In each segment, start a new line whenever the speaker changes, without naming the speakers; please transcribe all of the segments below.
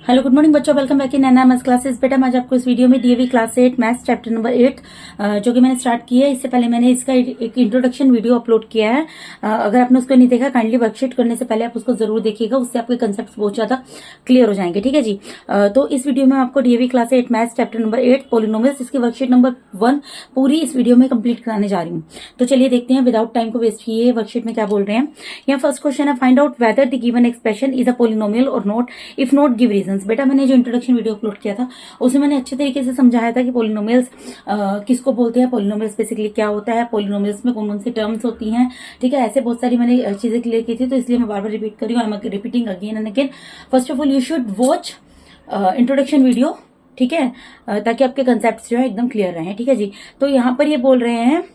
Hello good morning बच्चों, welcome back in Naina maths classes. बेटा मैं आज आपको इस वीडियो में DAV class 8 maths chapter number 8 जो कि मैंने स्टार्ट किया है। इससे पहले मैंने इसका एक इंट्रोडक्शन वीडियो अपलोड किया है। अगर आपने उसको नहीं देखा, काइंडली वर्कशीट करने से पहले आप उसको जरूर देखिएगा, उससे आपके कंसेप्ट बहुत ज्यादा क्लियर हो जाएंगे। ठीक है जी। तो इस वीडियो में आपको DAV class 8 maths chapter number 8 polynomials, इसकी वर्कशीट नंबर 1 पूरी इस वीडियो में कंप्लीट कराने जा रही हूँ। तो चलिए देखते हैं विदाउट टाइम को वेस्ट किए वर्कशीट में क्या बोल रहे हैं। यहाँ फर्स्ट क्वेश्चन है, find out whether the given expression is a polynomial और not, if not give reasons. बेटा मैंने जो इंट्रोडक्शन वीडियो अपलोड किया था उसमें मैंने अच्छे तरीके से समझाया था कि पॉलिनोमियल्स किसको बोलते हैं, पॉलिनोमियल्स बेसिकली क्या होता है, पॉलिनोमियल्स में कौन कौन सी टर्म्स होती हैं। ठीक है, ऐसे बहुत सारी मैंने चीजें क्लियर की थी, तो इसलिए मैं बार बार रिपीट कर रही हूँ। I am repeating again and again. First of all you should watch introduction video, ठीक है, ताकि आपके कंसेप्ट जो है एकदम क्लियर रहे। ठीक है जी। तो यहाँ पर ये बोल रहे हैं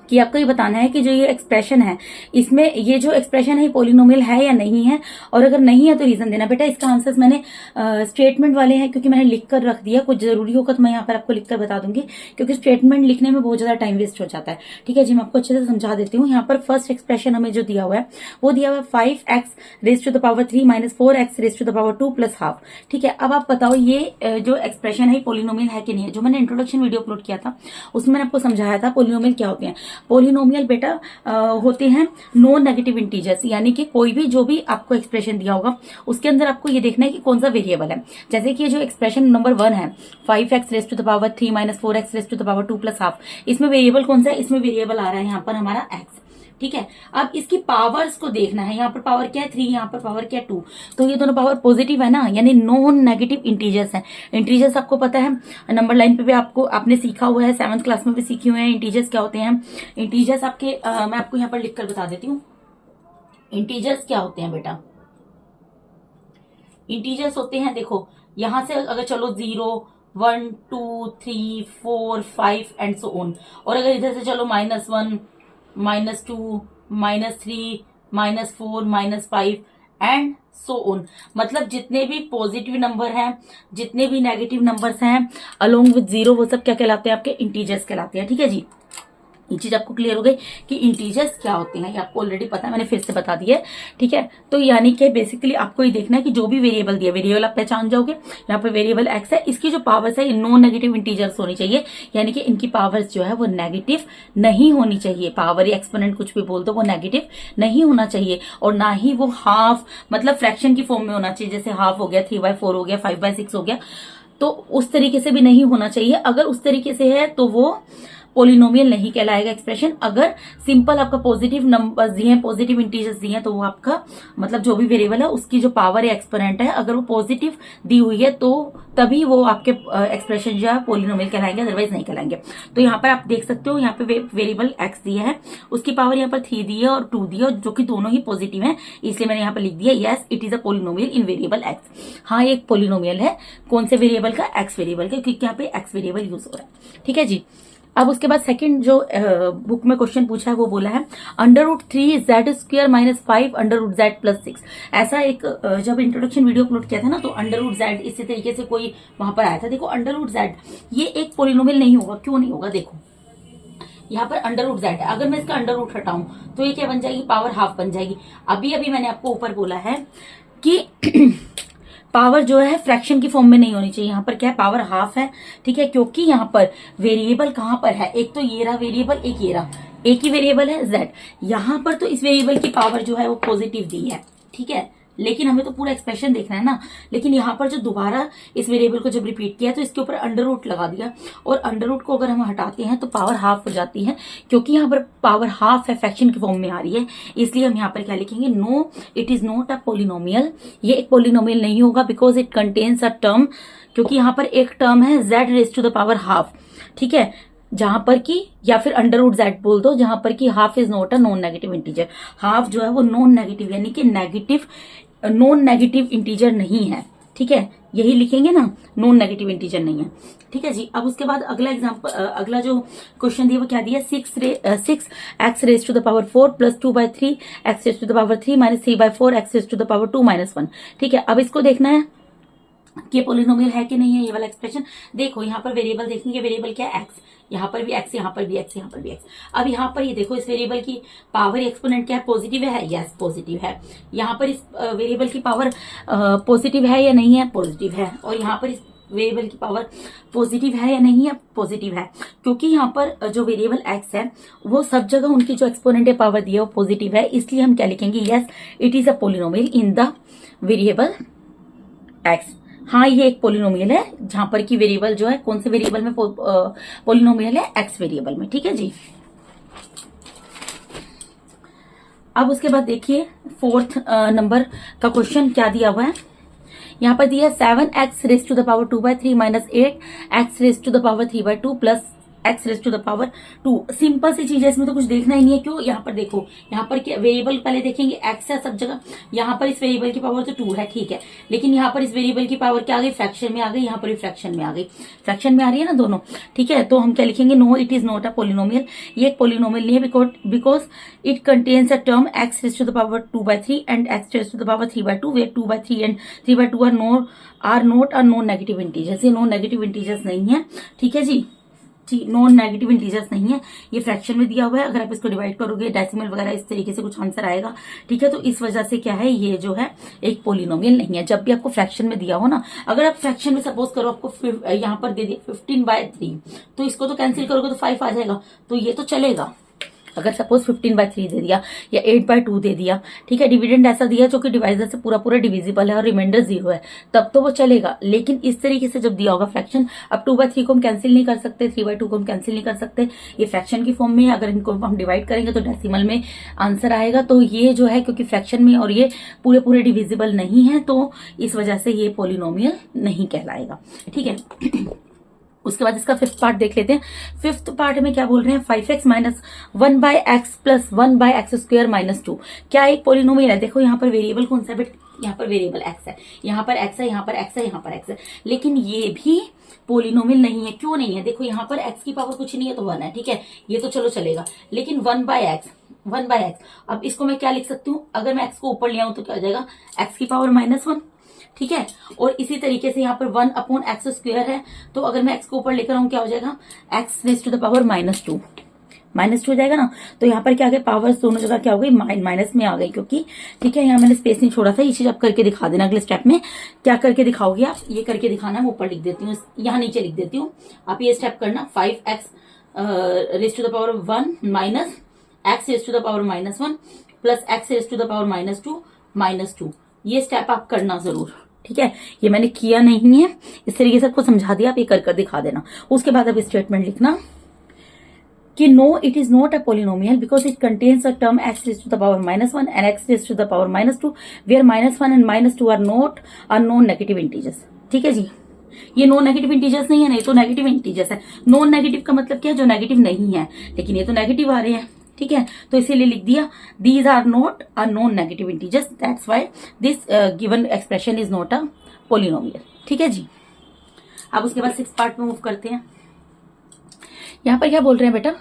कि आपको ये बताना है कि जो ये एक्सप्रेशन है, इसमें ये जो एक्सप्रेशन है पॉलिनोमियल है या नहीं है, और अगर नहीं है तो रीजन देना। बेटा इसका आंसर्स मैंने स्टेटमेंट वाले हैं, क्योंकि मैंने लिख कर रख दिया। कुछ जरूरी होगा तो मैं यहाँ पर आपको लिखकर बता दूंगी, क्योंकि स्टेटमेंट लिखने में बहुत ज्यादा टाइम वेस्ट हो जाता है। ठीक है जी, मैं आपको अच्छे से समझा देती हूँ। यहाँ पर फर्स्ट एक्सप्रेशन हमें जो दिया हुआ है वो दिया हुआ है 5x raise to the power 3 minus 4x raise to the power 2 plus half. ठीक है, अब आप बताओ ये जो एक्सप्रेशन है पॉलिनोमियल है कि नहीं है। जो मैंने इंट्रोडक्शन वीडियो अपलोड किया था उसमें मैंने आपको समझाया था पॉलिनोमियल क्या होते हैं। पॉलिनोमियल बेटा होते हैं नॉन नेगेटिव इंटीजर्स, यानी कि कोई भी जो भी आपको एक्सप्रेशन दिया होगा उसके अंदर आपको ये देखना है कि कौन सा वेरिएबल है। जैसे कि ये जो एक्सप्रेशन नंबर 1 है 5x raise to the power 3 minus 4x raise to the power 2 plus half, इसमें वेरिएबल कौन सा है? इसमें वेरिएबल आ रहा है यहाँ पर हमारा x। ठीक है, अब इसकी पावर्स को देखना है। यहाँ पर पावर क्या है 3, यहाँ पर पावर क्या है 2, तो ये दोनों पावर पॉजिटिव है ना, यानी नॉन नेगेटिव इंटीजर्स है। इंटीजर्स आपको पता है, नंबर लाइन पे भी आपने सीखा हुआ है, 7th क्लास में भी सीखे हुए हैं इंटीजर्स क्या होते हैं। इंटीजर्स आपके मैं आपको यहाँ पर लिखकर बता देती हूँ इंटीजर्स क्या होते हैं। बेटा इंटीजर्स होते हैं, देखो यहां से अगर चलो 0 1 2 3 4 5 एंड सो ऑन, और अगर इधर से चलो -1 -2 -3 -4 -5 एंड सो ऑन, मतलब जितने भी पॉजिटिव नंबर हैं, जितने भी नेगेटिव नंबर्स हैं अलोंग विद 0, वो सब क्या कहलाते हैं? आपके इंटीजर्स कहलाते हैं। ठीक है जी, ये चीज आपको क्लियर हो गई कि इंटीजर्स क्या होते हैं, ये आपको ऑलरेडी पता है, मैंने फिर से बता दिया है। ठीक है, तो यानी कि बेसिकली आपको ये देखना है कि जो भी वेरिएबल दिया, वेरिएबल आप पहचान जाओगे। यहाँ पे वेरिएबल एक्स है, इसकी जो पावर्स है ये नॉन नेगेटिव इंटीजर्स होनी चाहिए, यानी कि इनकी पावर्स जो है वो नेगेटिव नहीं होनी चाहिए। पावर या एक्सपोनेंट कुछ भी बोल दो, वो नेगेटिव नहीं होना चाहिए, और ना ही वो हाफ मतलब फ्रैक्शन की फॉर्म में होना चाहिए। जैसे हाफ हो गया, 3/4 हो गया, 5/6 हो गया, तो उस तरीके से भी नहीं होना चाहिए। अगर उस तरीके से है तो वो पॉलिनोमियल नहीं कहलाएगा एक्सप्रेशन। अगर सिंपल आपका पॉजिटिव नंबर्स दिए हैं, पॉजिटिव इंटीजर्स दिए हैं, तो वो आपका मतलब जो भी वेरिएबल है उसकी जो पावर या एक्सपोनेंट है अगर वो पॉजिटिव दी हुई है तो तभी वो आपके एक्सप्रेशन जो है पॉलिनोमियल कहलाएंगे, अदरवाइज नहीं कहलाएंगे। तो यहाँ पर आप देख सकते हो, यहाँ पे वेरिएबल एक्स दिया है, उसकी पावर यहाँ पर 3 दी है और 2 दी है, जो कि दोनों ही पॉजिटिव है, इसलिए मैंने यहाँ पर लिख दिया yes it is a polynomial in variable x. हाँ, ये एक पॉलिनोमियल है, कौन से वेरिएबल का? एक्स वेरिएबल का, क्योंकि यहाँ पे एक्स वेरिएबल यूज हो रहा है। ठीक है जी। अब उसके बाद सेकंड जो बुक में क्वेश्चन पूछा है वो बोला है √3z² -5 √z+6। ऐसा एक जब इंट्रोडक्शन वीडियो अपलोड किया था ना, तो √z इसी तरीके से कोई वहां पर आया था। देखो √z ये एक पॉलिनोमियल नहीं होगा। क्यों नहीं होगा? देखो यहाँ पर √z है, अगर मैं इसका अंडर रूट हटाऊं तो ये क्या बन जाएगी? पावर हाफ बन जाएगी। अभी अभी मैंने आपको ऊपर बोला है कि पावर जो है फ्रैक्शन की फॉर्म में नहीं होनी चाहिए। यहाँ पर क्या है? पावर हाफ है। ठीक है, क्योंकि यहाँ पर वेरिएबल कहाँ पर है? एक तो ये रहा वेरिएबल, एक ये रहा, एक ही वेरिएबल है z। यहाँ पर तो इस वेरिएबल की पावर जो है वो पॉजिटिव दी है। ठीक है, लेकिन हमें तो पूरा एक्सप्रेशन देखना है ना। लेकिन यहाँ पर जो दोबारा इस वेरिएबल को जब रिपीट किया तो इसके ऊपर अंडर रूट लगा दिया, और अंडर रूट को अगर हम हटाते हैं तो पावर हाफ हो जाती है। क्योंकि यहाँ पर पावर हाफ है, फ्रैक्शन की फॉर्म में आ रही है, इसलिए हम यहाँ पर क्या लिखेंगे? No, it is not a polynomial. ये एक पॉलिनोमियल नहीं होगा, because it contains a term, क्योंकि यहाँ पर एक टर्म है z raise to the power half. ठीक है, जहां पर की, या फिर √z बोल दो, जहां पर की half is not a non negative integer. Half जो है वो नॉन नेगेटिव, यानी कि नेगेटिव नॉन नेगेटिव इंटीजर नहीं है। ठीक है, यही लिखेंगे ना, नॉन नेगेटिव इंटीजर नहीं है। ठीक है जी। अब उसके बाद अगला एग्जांपल, अगला जो क्वेश्चन दिया वो क्या दिया? 6x raise to the power 4 plus 2/3 x raise to the power 3 minus 3/4 x raise to the power 2 -1। ठीक है, अब इसको देखना है कि पोलिनोमियल है कि नहीं है ये वाला एक्सप्रेशन। देखो यहाँ पर वेरिएबल देखेंगे, वेरिएबल क्या है एक्स, यहाँ पर भी एक्स, यहाँ पर भी एक्स, यहाँ पर भी एक्स। अब यहाँ पर ये देखो इस वेरिएबल की पावर एक्सपोनेंट क्या है, पॉजिटिव है, यस पॉजिटिव है। यहाँ पर इस वेरिएबल की पावर पॉजिटिव है या नहीं है, पॉजिटिव है। और यहाँ पर इस वेरिएबल की पावर पॉजिटिव है या नहीं है, पॉजिटिव है, क्योंकि यहाँ पर जो वेरिएबल एक्स है वो सब जगह उनकी जो एक्सपोनेंट पावर दी है वो पॉजिटिव है, इसलिए हम क्या लिखेंगे, yes it is a polynomial in the variable x. हाँ ये एक पोलिनोमियल है जहां पर की वेरिएबल जो है कौन से वेरिएबल में पोलिनोमियल है, एक्स वेरिएबल में, ठीक है जी। अब उसके बाद देखिए फोर्थ नंबर का क्वेश्चन क्या दिया हुआ है। यहाँ पर दिया 7x raise to the power 2/3 minus 8x raise to the power 3/2 plus x raise to the power 2। Simple सी चीज है, इसमें तो कुछ देखना ही नहीं है। क्यों, यहाँ पर देखो, यहाँ पर वेरिएबल पहले देखेंगे x है सब जगह, यहाँ पर इस वेरिएबल की पावर तो 2 है, ठीक है, लेकिन यहाँ पर इस वेरिएबल की पावर क्या आ गई, फ्रैक्शन में आ गई, यहाँ पर भी फ्रैक्शन में आ गई, फ्रैक्शन में आ रही है ना दोनों, ठीक है। तो हम क्या लिखेंगे, no it is not a polynomial, ये एक पोलिनोमियल नहीं है, because it contains a term x raise to the power 2/3 and x raise to the power 3/2 where 2/3 and 3/2 are not a non negative integers. ये non negative integers नहीं है, ठीक है जी, non negative integers नहीं है, ये फ्रैक्शन में दिया हुआ है। अगर आप इसको डिवाइड करोगे डेसिमल वगैरह इस तरीके से कुछ आंसर आएगा, ठीक है। तो इस वजह से क्या है, ये जो है एक पोलिनोमियल नहीं है। जब भी आपको फ्रैक्शन में दिया हो ना, अगर आप फ्रैक्शन में सपोज करो आपको यहाँ पर दे दिया 15/3, तो इसको तो कैंसिल करोगे तो 5 आ जाएगा, तो ये तो चलेगा। अगर सपोज 15/3 दे दिया या 8/2 दे दिया, ठीक है, डिविडेंड ऐसा दिया जो कि डिवाइजर से पूरा पूरा डिविजिबल है और रिमाइंडर 0 है, तब तो वो चलेगा। लेकिन इस तरीके से जब दिया होगा फ्रैक्शन, अब 2/3 को हम कैंसिल नहीं कर सकते, 3/2 को हम कैंसिल नहीं कर सकते, ये फ्रैक्शन की फॉर्म में है। अगर इनको हम डिवाइड करेंगे तो डेसिमल में आंसर आएगा। तो ये जो है क्योंकि फ्रैक्शन में और ये पूरे पूरे डिविजिबल नहीं है, तो इस वजह से ये पोलिनोमियल नहीं कहलाएगा, ठीक है। उसके बाद इसका फिफ्थ पार्ट देख लेते हैं। फिफ्थ पार्ट में क्या बोल रहे हैं, 5x minus 1/x plus 1/x² minus 2 क्या एक पोलिनोमियल है। देखो यहाँ पर वेरिएबल कौन सा है बेटा, यहाँ पर वेरिएबल x है, यहाँ पर x है, यहाँ पर x है, यहाँ पर x है, लेकिन ये भी पोलिनोमियल नहीं है। क्यों नहीं है, देखो यहाँ पर x की पावर कुछ नहीं है तो 1 है, ठीक है, ये तो चलो चलेगा, लेकिन 1/x, अब इसको मैं क्या लिख सकती हूँ, अगर मैं x को ऊपर ले आऊं तो क्या हो जाएगा, x की पावर -1, ठीक है। और इसी तरीके से यहाँ पर 1/x² है, तो अगर मैं x को ऊपर लेकर आऊं क्या हो जाएगा, x raise to the power -2 हो जाएगा ना। तो यहाँ पर क्या आ गया, पावर्स दोनों जगह क्या हो गई, माइनस में आ गई, क्योंकि ठीक है यहाँ मैंने स्पेस नहीं छोड़ा था। ये चीज आप करके दिखा देना अगले स्टेप में। क्या करके दिखाओगे आप, ये करके दिखाना है, मैं ऊपर लिख देती हूँ, यहाँ नीचे लिख देती हूँ, आप ये स्टेप करना। 5x raise to the power 1 minus x raise to the power -1 plus x raise to the power -2 ये स्टेप आप करना जरूर, ठीक है। ये मैंने किया नहीं है, इस तरीके से आपको समझा दिया, आप ये कर दिखा देना। उसके बाद अब स्टेटमेंट लिखना कि no it is not a polynomial because it contains a term x raise to the power -1 and x raise to the power -2 where -1 and -2 are not a non negative integers, ठीक है जी। ये non negative integers नहीं है, नहीं तो negative integers है। Non negative का मतलब क्या है, जो नेगेटिव नहीं है, लेकिन ये तो नेगेटिव आ रहे हैं, ठीक है। तो इसीलिए लिख दिया these are not a non negative integers, that's why this given expression is not a polynomial, ठीक है जी। अब उसके बाद 6th पार्ट में मूव करते हैं। यहाँ पर क्या बोल रहे हैं बेटा,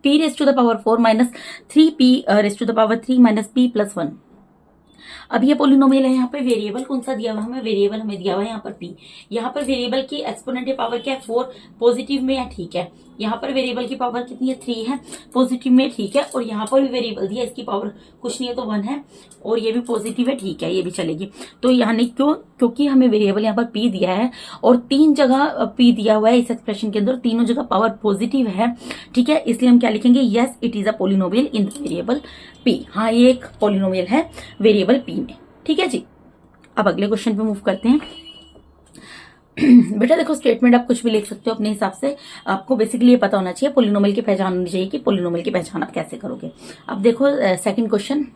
p raise to the power 4 minus 3p raise to the power 3 minus p plus 1। अब ये पोलिनोमियल है, यहाँ पे वेरिएबल कौन सा दिया हुआ है हमें, वेरिएबल हमें दिया हुआ है यहाँ पर p। यहाँ पर वेरिएबल की एक्सपोनेंट पावर क्या है, 4 पॉजिटिव में है, ठीक है। यहाँ पर वेरिएबल की पावर कितनी है, 3 है पॉजिटिव में, ठीक है। और यहाँ पर भी वेरिएबल दिया, इसकी पावर कुछ नहीं है तो 1 है, और ये भी पॉजिटिव है, ठीक है, ये भी चलेगी। तो यहाँ नहीं, क्योंकि हमें वेरिएबल यहाँ पर p दिया है और 3 जगह p दिया हुआ है इस एक्सप्रेशन के अंदर, तीनों जगह पावर पॉजिटिव है, ठीक है। इसलिए हम क्या लिखेंगे, yes it is a polynomial in the variable p। हाँ ये एक पोलिनोमियल है वेरिएबल p में, ठीक है जी। अब अगले क्वेश्चन पे मूव करते हैं। बेटा देखो स्टेटमेंट आप कुछ भी लिख सकते हो अपने हिसाब से, आपको बेसिकली ये पता होना चाहिए, पोलिनोमियल की पहचान होनी चाहिए कि पोलिनोमियल की पहचान आप कैसे करोगे। अब देखो सेकंड क्वेश्चन,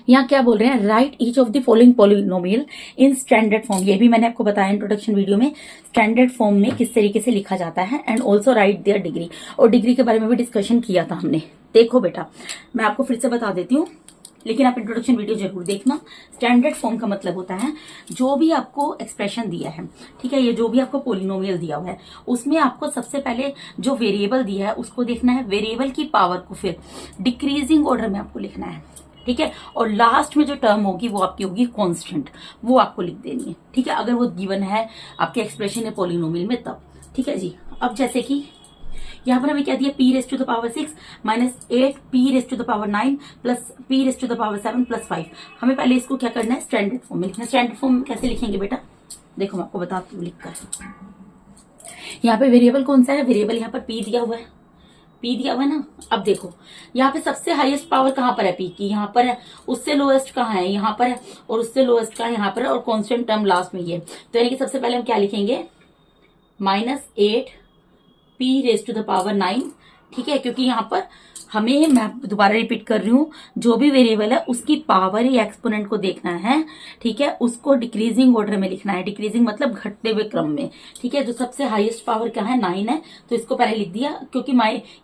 यहाँ क्या बोल रहे हैं, right each of the following polynomial in standard form. ये भी मैंने आपको बताया इंट्रोडक्शन वीडियो में, स्टैंडर्ड फॉर्म में किस तरीके से लिखा जाता है, and also right there degree, और डिग्री के बारे में भी डिस्कशन किया था हमने। देखो बेटा मैं आपको फिर से बता देती हूँ, लेकिन आप इंट्रोडक्शन वीडियो जरूर देखना। स्टैंडर्ड फॉर्म का मतलब होता है जो भी आपको एक्सप्रेशन दिया है, ठीक है, ये जो भी आपको पोलिनोमियल दिया हुआ है, उसमें आपको सबसे पहले जो वेरिएबल दिया है उसको देखना है, वेरिएबल की पावर को फिर डिक्रीजिंग ऑर्डर में आपको लिखना है, ठीक है। और लास्ट में जो टर्म होगी वो आपकी होगी कांस्टेंट, वो आपको लिख देनी है, ठीक है, अगर वो गिवन है आपके एक्सप्रेशन है पॉलिनोमियल में तब, ठीक है जी। अब जैसे कि यहाँ पर हमें क्या दिया, p raise to the power 6 minus 8 p raise to the power 9 plus p raise to the power 7 plus 5। हमें पहले इसको क्या करना है, स्टैंडर्ड फॉर्म में लिखना है। स्टैंडर्ड फॉर्म कैसे लिखेंगे बेटा, देखो मैं आपको बताती हूँ लिखकर। यहाँ पे वेरिएबल कौन सा है, वेरिएबल यहाँ पर p दिया हुआ है, p दिया हुआ है ना। अब देखो यहाँ पे सबसे हाईएस्ट पावर कहाँ पर है, p की यहाँ पर है, उससे लोएस्ट कहाँ है, यहाँ पर है, और उससे लोएस्ट कहाँ है, यहाँ पर है, और कांस्टेंट टर्म लास्ट में ये। तो यानी कि सबसे पहले हम क्या लिखेंगे, -8 p raise to the power 9, ठीक है, क्योंकि यहाँ पर हमें, मैं दोबारा रिपीट कर रही हूँ, जो भी वेरिएबल है उसकी पावर या एक्सपोनेंट को देखना है, ठीक है, उसको डिक्रीजिंग ऑर्डर में लिखना है। डिक्रीजिंग मतलब घटते हुए क्रम में, ठीक है। तो सबसे हाईएस्ट पावर क्या है, 9 है, तो इसको पहले लिख दिया, क्योंकि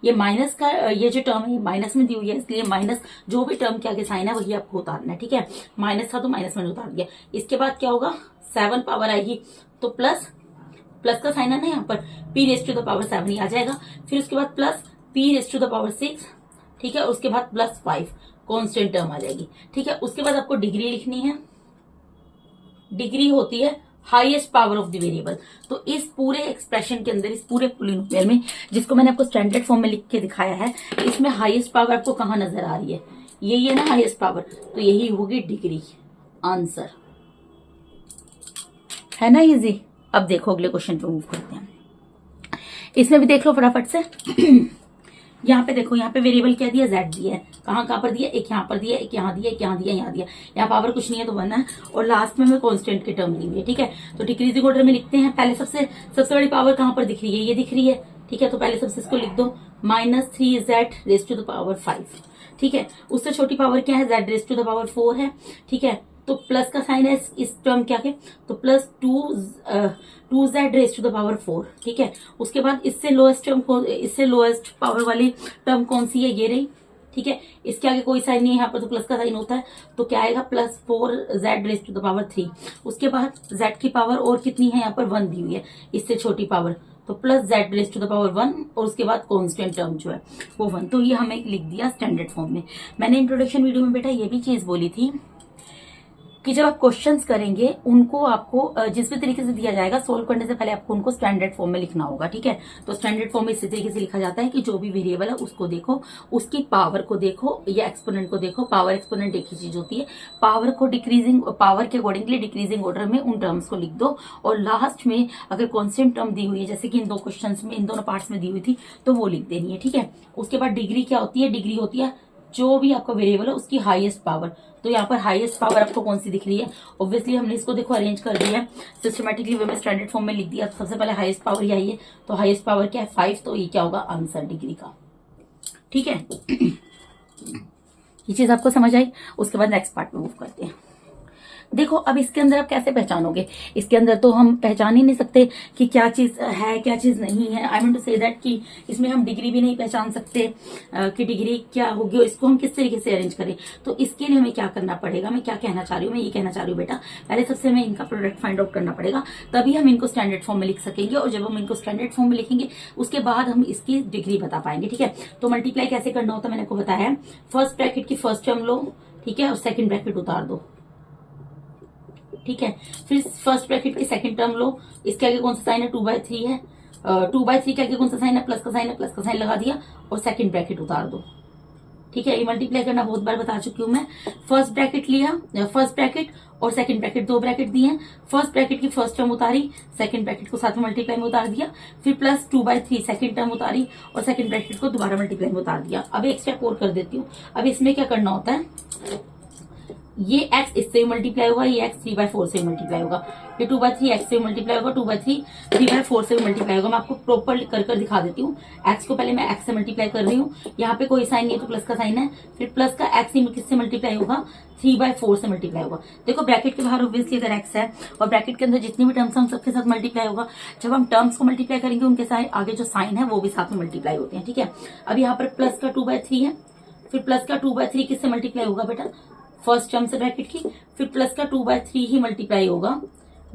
ये माइनस का ये जो टर्म है माइनस में दी हुई है, इसलिए माइनस जो भी टर्म के आगे साइन है वही आपको उतारना है, ठीक है। माइनस था तो माइनस में उतार दिया। इसके बाद क्या होगा, 7 पावर आएगी तो प्लस का साइन है ना यहाँ पर, p raise to the power 7 ही आ जाएगा। फिर उसके बाद plus p raise to the power 6, ठीक है, उसके बाद प्लस 5 कांस्टेंट टर्म आ जाएगी, ठीक है। उसके बाद आपको डिग्री लिखनी है, डिग्री होती है highest power of the variable. तो इस पूरे एक्सप्रेशन के अंदर, इस पूरे पॉलिनोमियल में, जिसको मैंने आपको स्टैंडर्ड फॉर्म में लिख के दिखाया है, इसमें हाईएस्ट पावर आपको कहाँ नजर आ रही है, यही है ना हाईएस्ट पावर, तो यही होगी डिग्री, आंसर है ना इजी। अब देखो अगले क्वेश्चन पे मूव करते हैं। इसमें भी देख लो फटाफट से। यहाँ पे देखो, यहाँ पे वेरिएबल क्या दिया, z दिया है, कहाँ पर दिया, एक यहाँ पर दिया, एक यहाँ दिया, एक यहाँ दिया, यहाँ दिया, यहाँ पावर कुछ नहीं है तो 1 है, और लास्ट में हमें कांस्टेंट की टर्म दी हुई है, ठीक है। तो डिक्रीजिंग ऑर्डर में लिखते हैं। पहले सबसे बड़ी पावर कहाँ पर दिख रही है, ये दिख रही है, ठीक है। तो पहले सबसे इसको लिख दो, -3z raise to the power 5, ठीक है। उससे छोटी पावर क्या है, z raise to the power 4 है, ठीक है। तो प्लस का साइन है इस टर्म क्या है, तो plus 2z raise to the power 4, ठीक है। उसके बाद इससे लोएस्ट पावर वाली टर्म कौन सी है, ये रही, ठीक है। इसके आगे कोई साइन नहीं है, यहाँ पर तो प्लस का साइन होता है, तो क्या आएगा, +4z raise to the power 3। उसके बाद z की पावर और कितनी है, यहाँ पर 1 दी हुई है, इससे छोटी पावर, तो +z raise to the power 1, और उसके बाद कांस्टेंट टर्म जो है वो 1। तो ये हमें लिख दिया स्टैंडर्ड फॉर्म में। मैंने इंट्रोडक्शन वीडियो में बेटा ये भी चीज बोली थी कि जब आप क्वेश्चंस करेंगे उनको आपको जिस भी तरीके से दिया जाएगा, सोल्व करने से पहले आपको उनको स्टैंडर्ड फॉर्म में लिखना होगा, ठीक है। तो स्टैंडर्ड फॉर्म में इसी तरीके से लिखा जाता है कि जो भी वेरिएबल है उसको देखो, उसकी पावर को देखो या एक्सपोनेंट को देखो। पावर एक्सपोनेंट एक ही चीज होती है। पावर को पावर के अकॉर्डिंगली डिक्रीजिंग ऑर्डर में उन टर्म्स को लिख दो, और लास्ट में अगर कॉन्स्टेंट टर्म दी हुई है, जैसे कि इन दो क्वेश्चन में, इन दोनों पार्ट्स में दी हुई थी, तो वो लिख देनी है, ठीक है। उसके बाद डिग्री क्या होती है, डिग्री होती है जो भी आपका वेरिएबल है उसकी हाईएस्ट पावर। तो यहाँ पर हाईएस्ट पावर आपको कौन सी दिख रही है, ऑब्वियसली हमने इसको देखो अरेंज कर दिया है सिस्टमेटिकली वे में, स्टैंडर्ड फॉर्म में लिख दिया। तो सबसे पहले हाईएस्ट पावर ही आई है, तो हाईएस्ट पावर क्या है, 5, तो ये क्या होगा, आंसर डिग्री का, ठीक है। ये चीज आपको समझ आई। उसके बाद नेक्स्ट पार्ट में मूव करते हैं। देखो अब इसके अंदर आप कैसे पहचानोगे, इसके अंदर तो हम पहचान ही नहीं सकते कि क्या चीज है क्या चीज नहीं है। I mean to say that कि इसमें हम डिग्री भी नहीं पहचान सकते कि डिग्री क्या होगी, और इसको हम किस तरीके से अरेंज करें। तो इसके लिए हमें क्या करना पड़ेगा, मैं क्या कहना चाह रही हूँ, मैं ये कहना चाह रही हूँ बेटा, पहले सबसे हमें इनका प्रोडक्ट फाइंड आउट करना पड़ेगा, तभी हम इनको स्टैंडर्ड फॉर्म में लिख सकेंगे। और जब हम इनको स्टैंडर्ड फॉर्म में लिखेंगे उसके बाद हम इसकी डिग्री बता पाएंगे, ठीक है। तो मल्टीप्लाई कैसे करना होता है मैंने आपको बताया है। फर्स्ट ब्रैकेट की फर्स्ट टर्म लो, ठीक है, और सेकंड ब्रैकेट उतार दो, ठीक है। फिर फर्स्ट ब्रैकेट की सेकंड टर्म लो, इसके आगे कौन सा साइन है, 2/3 है, 2/3 के आगे कौन सा साइन है, प्लस का साइन है, प्लस का साइन लगा दिया और सेकंड ब्रैकेट उतार दो, ठीक है। ये मल्टीप्लाई करना बहुत बार बता चुकी हूं मैं। फर्स्ट ब्रैकेट लिया, फर्स्ट ब्रैकेट और सेकंड ब्रैकेट, दो ब्रैकेट दिए हैं। फर्स्ट ब्रैकेट की फर्स्ट टर्म उतारी, सेकंड ब्रैकेट को साथ में मल्टीप्लाई में उतार दिया, फिर प्लस 2/3 सेकंड टर्म उतारी और सेकंड ब्रैकेट को दोबारा मल्टीप्लाई में उतार दिया। अब एक स्टेप और कर देती हूँ। अब इसमें क्या करना होता है, ये x इससे मल्टीप्लाई होगा, ये x 3/4 से मल्टीप्लाई होगा, ये 2/3 x से मल्टीप्लाई होगा, 2/3 3/4 से मल्टीप्लाई होगा। मैं आपको प्रॉपर कर दिखा देती हूँ। x को पहले मैं x से मल्टीप्लाई कर रही हूँ, यहाँ पे कोई साइन नहीं है तो प्लस का साइन है, फिर प्लस का x किससे मल्टीप्लाई होगा, 3/4 से मल्टीप्लाई होगा। देखो ब्रैकेट के बाहर ऑब्वियसली अगर x है और ब्रैकेट के अंदर जितनी भी टर्म्स हम सबके साथ मल्टीप्लाई होगा। जब हम टर्म्स को मल्टीप्लाई करेंगे उनके साथ आगे जो साइन है वो भी साथ में मल्टीप्लाई होते हैं, ठीक है। अब यहाँ पर प्लस का 2/3 है, फिर प्लस का 2/3 किससे मल्टीप्लाई होगा बेटा, फर्स्ट टर्म से ब्रैकेट की, फिर प्लस का 2/3 ही मल्टीप्लाई होगा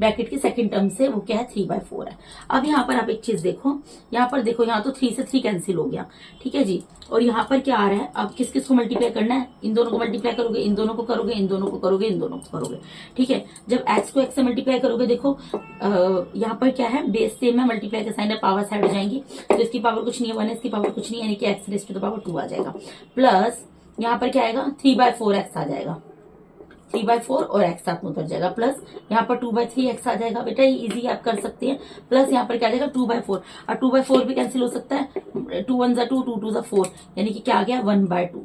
ब्रैकेट की सेकंड टर्म से वो क्या है 3/4 है। अब यहाँ पर आप एक चीज देखो, यहाँ पर देखो, यहाँ तो 3 से 3 कैंसिल हो गया, ठीक है जी। और यहाँ पर क्या आ रहा है, अब किस किस को मल्टीप्लाई करना है, इन दोनों को मल्टीप्लाई करोगे, इन दोनों को करोगे, इन दोनों को करोगे, इन दोनों को करोगे, ठीक है। जब x को x से मल्टीप्लाई करोगे, देखो यहाँ पर क्या है, बेस सेम है, मल्टीप्लाई का साइन है, पावर साइड हो जाएंगी, तो इसकी पावर कुछ नहीं है 1 है, इसकी पावर कुछ नहीं है, यानी कि x raise to the power 2 आ जाएगा। प्लस यहाँ पर क्या आएगा 3/4x आ जाएगा, 3/4 और x साथ में उतर जाएगा, प्लस यहाँ पर 2/3x आ जाएगा। बेटा ये इजी आप कर सकते हैं। प्लस यहाँ पर क्या आ जाएगा 2/4, और 2/4 भी कैंसिल हो सकता है, 2 1 ज़ा 2, 2 2 ज़ा 4, यानी कि क्या आ गया 1/2,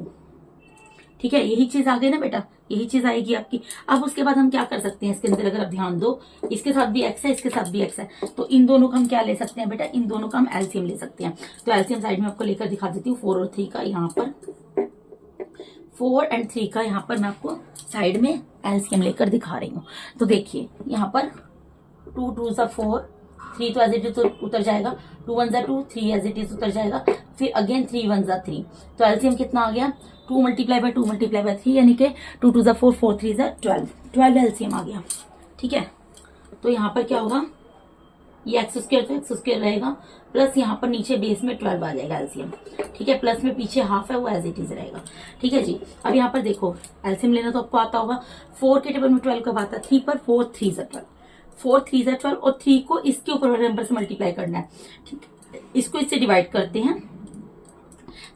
ठीक है। यही चीज आ गई ना बेटा, यही चीज आएगी आपकी। अब उसके बाद हम क्या कर सकते हैं इसके अंदर, अगर आप ध्यान दो, इसके साथ भी x है, इसके साथ भी x है, तो इन दोनों का हम क्या ले सकते हैं बेटा, इन दोनों का हम एलसीएम ले सकते हैं। तो एलसीएम साइड में आपको लेकर दिखा देती हूँ, 4 और 3 का, यहाँ पर 4 और 3 का यहाँ पर मैं आपको साइड में एलसीएम लेकर दिखा रही हूँ। तो देखिए यहाँ पर 2 2 ज़ा 4, 3 तो एज इट इज उतर जाएगा, 2 1 ज़ा 2, 3 एज इट इज उतर जाएगा, फिर अगेन 3 1 ज़ा 3, तो एलसीएम कितना आ गया 2 × 2 × 3, यानी कि 2 2 ज़ा 4, 4 3 ज़ा 12 एलसीएम आ गया, ठीक है। तो यहाँ पर क्या होगा, ये x² तो x² रहेगा, प्लस यहाँ पर नीचे बेस में 12 आ जाएगा एलसीएम, ठीक है। प्लस में पीछे हाफ है वो एज इट इज रहेगा, ठीक है जी। अब यहाँ पर देखो एलसीएम लेना तो आपको आता होगा, 4 के टेबल में 12 कब आता है, 3 पर, 4 3 ज़ा 12, 4 3 ज़ा 12, और 3 को इसके ऊपर वाले नंबर से मल्टीप्लाई करना है, ठीक है। इसको इससे डिवाइड करते हैं,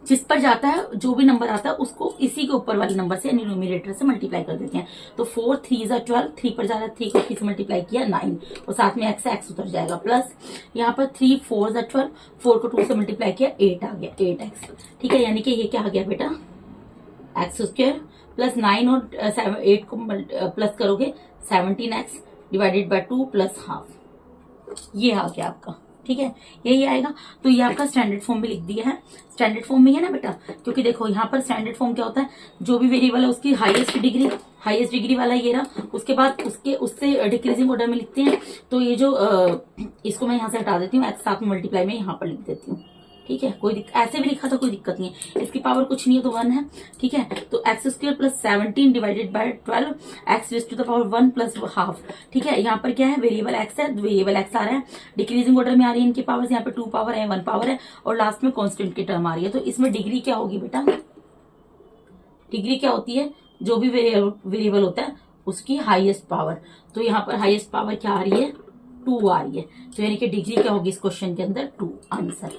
जिस पर जाता है जो भी नंबर आता है उसको इसी के ऊपर वाले नंबर से यानी न्यूमरेटर से मल्टीप्लाई कर देते हैं। तो 4 3 ज़ा 12, 3 पर जा रहा है, 3 को 3 से मल्टीप्लाई किया 9, और साथ में x x उतर जाएगा, प्लस यहाँ पर 3 4 ज़ा 12, 4 को 2 से मल्टीप्लाई किया 8 आ गया, 8x, ठीक है। यानी कि ये क्या आ गया बेटा x² प्लस 9 और 8 को प्लस करोगे 17x divided by 2 plus half, ये आ गया आपका, ठीक है, यही आएगा। तो ये आपका स्टैंडर्ड फॉर्म में लिख दिया है, स्टैंडर्ड फॉर्म में है ना बेटा, क्योंकि देखो यहाँ पर स्टैंडर्ड फॉर्म क्या होता है, जो भी वेरिएबल है उसकी हाईएस्ट डिग्री वाला ये रहा, उसके बाद उससे डिक्रीजिंग ऑर्डर में लिखते हैं। तो ये जो इसको मैं यहाँ से हटा देती हूँ, x साथ में मल्टीप्लाई में यहाँ पर लिख देती हूँ, ठीक है। कोई ऐसे भी लिखा तो कोई दिक्कत नहीं है, इसकी पावर कुछ नहीं है तो 1 है, ठीक है। तो x² plus 17 divided by 12, x raise to the power 1 plus half, ठीक है। यहाँ पर क्या है, वेरिएबल x है, वेरिएबल x आ रहा है, डिक्रीजिंग ऑर्डर में आ रही है इनकी पावर्स, यहाँ पे 2 पावर है, 1 पावर है, और लास्ट में कांस्टेंट की टर्म आ रही है। तो इसमें डिग्री क्या होगी बेटा, डिग्री क्या होती है, जो भी वेरिएबल होता है उसकी हाईएस्ट पावर। तो यहाँ पर हाईएस्ट पावर क्या आ रही है, 2 आ रही है, तो यानी कि डिग्री क्या होगी इस क्वेश्चन के अंदर 2, आंसर,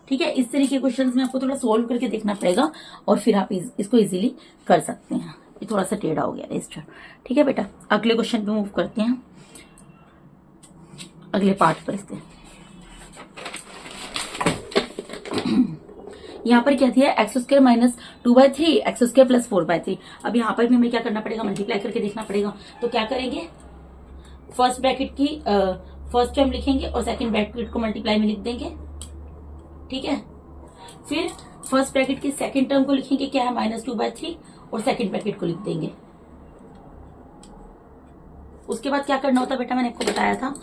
ठीक है। इस तरीके के क्वेश्चंस में आपको थोड़ा सोल्व करके देखना पड़ेगा, और फिर आप इसको इजीली कर सकते हैं। ये थोड़ा सा टेढ़ा हो गया रजिस्टर, ठीक है बेटा। अगले क्वेश्चन पे मूव करते हैं, अगले पार्ट पर इसके। यहाँ पर क्या दिया, x² माइनस 2/3, x² प्लस 4/3। अब यहाँ पर भी हमें क्या करना पड़ेगा, मल्टीप्लाई करके देखना पड़ेगा। तो क्या करेंगे, फर्स्ट ब्रैकेट की फर्स्ट टर्म लिखेंगे और सेकंड ब्रैकेट को मल्टीप्लाई में लिख देंगे, ठीक है। फिर फर्स्ट ब्रैकेट की सेकंड टर्म को लिखेंगे, क्या है -2/3, और सेकंड ब्रैकेट को लिख देंगे। उसके बाद क्या करना होता है बेटा, मैंने आपको बताया था,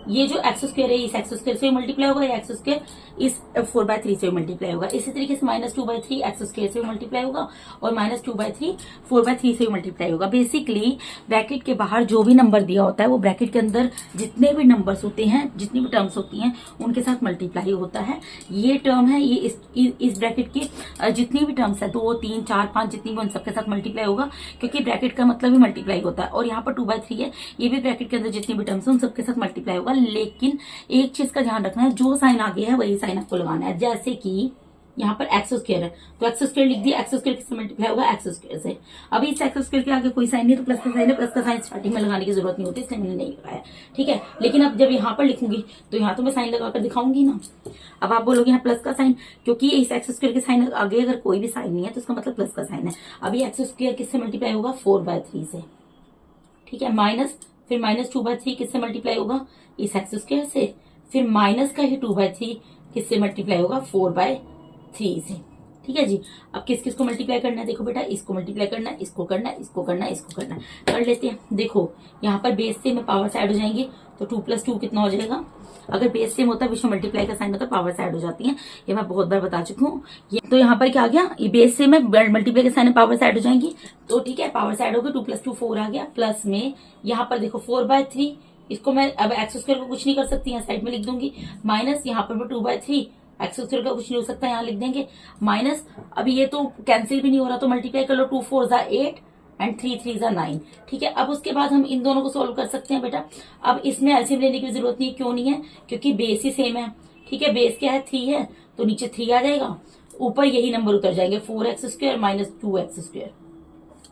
ये जो x² है इस x² से मल्टीप्लाई होगा, या x² इस 4/3 से मल्टीप्लाई होगा। इसी तरीके से -2/3 x² से मल्टीप्लाई होगा, और -2/3 4/3 से मल्टीप्लाई होगा। बेसिकली ब्रैकेट के बाहर जो भी नंबर दिया होता है वो ब्रैकेट के अंदर जितने भी नंबर्स होते हैं, जितनी भी टर्म्स होती हैं, उनके साथ मल्टीप्लाई होता है। ये टर्म है, ये इस ब्रैकेट की जितनी भी टर्म्स है 2 3 4 5 जितनी भी, उन सबके साथ मल्टीप्लाई होगा, क्योंकि ब्रैकेट का मतलब ही मल्टीप्लाई होता है। और यहाँ पर 2/3 है, ये भी ब्रैकेट के अंदर जितनी भी टर्म्स है उन सबके साथ मल्टीप्लाई होगा। लेकिन एक चीज का ध्यान रखना है, जो साइन आगे है वही साइन आपको लगाना है। जैसे कि यहाँ पर x² है, तो x² लिख दिया, x² किससे मल्टीप्लाई होगा, x² से। अभी इस x² के आगे कोई साइन नहीं, तो प्लस का साइन है, प्लस का साइन स्टार्टिंग में लगाने की जरूरत नहीं होती, इसलिए मैंने नहीं लगाया, ठीक है। लेकिन अब जब यहाँ पर लिखूंगी तो यहाँ तो मैं साइन लगाकर दिखाऊंगी ना। अब आप बोलोगे यहाँ प्लस का साइन, क्योंकि इस x² के साइन आगे अगर कोई भी साइन नहीं है तो इसका मतलब प्लस का साइन है। अभी x² किससे मल्टीप्लाई होगा, 4/3 से, ठीक है। माइनस, फिर -2/3 किससे मल्टीप्लाई होगा, इस x² से, फिर माइनस का ही 2/3 किससे मल्टीप्लाई होगा, 4/3 से, ठीक है जी। अब किस किस को मल्टीप्लाई करना है, देखो बेटा इसको मल्टीप्लाई करना है, इसको करना है, इसको करना है, इसको करना है, कर लेते हैं। देखो यहाँ पर बेस से में पावर ऐड हो जाएंगे, तो 2 + 2 कितना हो जाएगा। अगर बेस सेम होता है, बीच में मल्टीप्लाई का साइन होता है, पावर ऐड हो जाती है, ये मैं बहुत बार बता चुकी हूँ। तो यहाँ पर क्या आ गया, ये बेस सेम है, मल्टीप्लाई का साइन है, पावर ऐड हो जाएंगी, तो ठीक है पावर ऐड हो गई। 2 + 2 4 आ गया, प्लस में यहाँ पर देखो 4/3, इसको मैं अब x² को कुछ नहीं कर सकती, यहाँ साइड में लिख दूंगी, माइनस यहाँ पर मैं 2/3, x² का कुछ नहीं हो सकता, यहाँ लिख देंगे माइनस। अभी ये तो कैंसिल भी नहीं हो रहा, तो मल्टीप्लाई कर लो, 2 4 = 8 एंड 3 3 = 9। ठीक है, अब उसके बाद हम इन दोनों को सोल्व कर सकते हैं बेटा। अब इसमें एलसीएम लेने की जरूरत नहीं है, क्यों नहीं है, क्योंकि बेस ही सेम है। ठीक है, बेस क्या है 3 है, तो नीचे 3 आ जाएगा, ऊपर यही नंबर उतर जाएंगे, 4x² - 2x²।